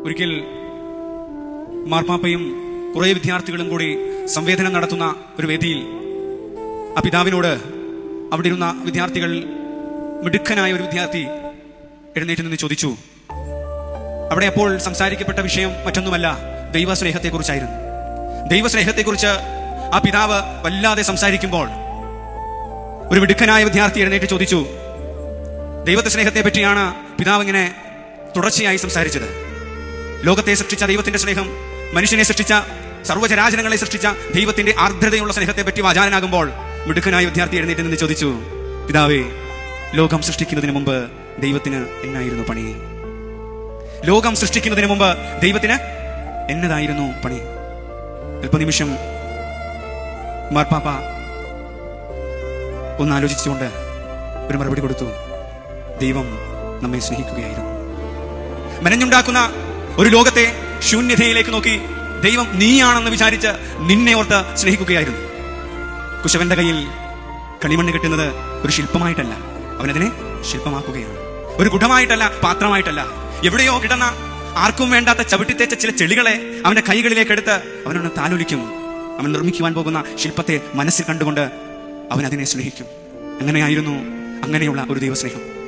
ഒരിക്കൽ മാർപ്പാപ്പയും കുറെ വിദ്യാർത്ഥികളും കൂടി സംവേദനം നടത്തുന്ന ഒരു വേദിയിൽ ആ പിതാവിനോട് അവിടെ ഇരുന്ന വിദ്യാർത്ഥികൾ, മിടുക്കനായ ഒരു വിദ്യാർത്ഥി എഴുന്നേറ്റ് നിന്ന് ചോദിച്ചു. അവിടെ അപ്പോൾ സംസാരിക്കപ്പെട്ട വിഷയം മറ്റൊന്നുമല്ല, ദൈവസ്നേഹത്തെക്കുറിച്ചായിരുന്നു. ദൈവസ്നേഹത്തെക്കുറിച്ച് ആ പിതാവ് വല്ലാതെ സംസാരിക്കുമ്പോൾ ഒരു മിടുക്കനായ വിദ്യാർത്ഥി എഴുന്നേറ്റ് ചോദിച്ചു. ദൈവത്തെ സ്നേഹത്തെ പറ്റിയാണ് പിതാവ് ഇങ്ങനെ തുടർച്ചയായി സംസാരിച്ചത്. ലോകത്തെ സൃഷ്ടിച്ച ദൈവത്തിന്റെ സ്നേഹം, മനുഷ്യനെ സൃഷ്ടിച്ച, സർവ്വചരാചരങ്ങളെ സൃഷ്ടിച്ച ദൈവത്തിന്റെ ആർദ്രതയുള്ള സ്നേഹത്തെ പറ്റി വാചാലനാകുമ്പോൾ മിടുക്കനായ വിദ്യാർത്ഥി എഴുന്നേറ്റ് നിന്ന് ചോദിച്ചു, പിതാവേ, ലോകം സൃഷ്ടിക്കുന്നതിന് മുമ്പ് ദൈവത്തിന് എന്നായിരുന്നു പണി? ലോകം സൃഷ്ടിക്കുന്നതിന് മുമ്പ് ദൈവത്തിന് എന്നതായിരുന്നു പണി? അല്പനിമിഷം മാർപ്പാപ്പ ഒന്നാലോചിച്ചുകൊണ്ട് ഒരു മറുപടി കൊടുത്തു. ദൈവം നമ്മെ സ്നേഹിക്കുകയായിരുന്നു. മെനഞ്ഞുണ്ടാക്കുന്ന ഒരു ലോകത്തെ ശൂന്യതയിലേക്ക് നോക്കി ദൈവം നീയാണെന്ന് വിചാരിച്ച് നിന്നെ ഓർത്ത് സ്നേഹിക്കുകയായിരുന്നു. കുശവന്റെ കയ്യിൽ കളിമണ്ണ് കിട്ടുന്നത് ഒരു ശില്പമായിട്ടല്ല, അവനതിനെ ശില്പമാക്കുകയാണ്. ഒരു കുടമായിട്ടല്ല, പാത്രമായിട്ടല്ല, എവിടെയോ കിടന്ന ആർക്കും വേണ്ടാത്ത ചവിട്ടിത്തേച്ച ചില ചെളികളെ അവന്റെ കൈകളിലേക്ക് എടുത്ത് അവനൊന്ന് താലോലിക്കും. അവൻ നിർമ്മിക്കുവാൻ പോകുന്ന ശില്പത്തെ മനസ്സിൽ കണ്ടുകൊണ്ട് അവൻ അതിനെ സ്നേഹിക്കും. അങ്ങനെയായിരുന്നു അങ്ങനെയുള്ള ഒരു ദൈവസ്നേഹം.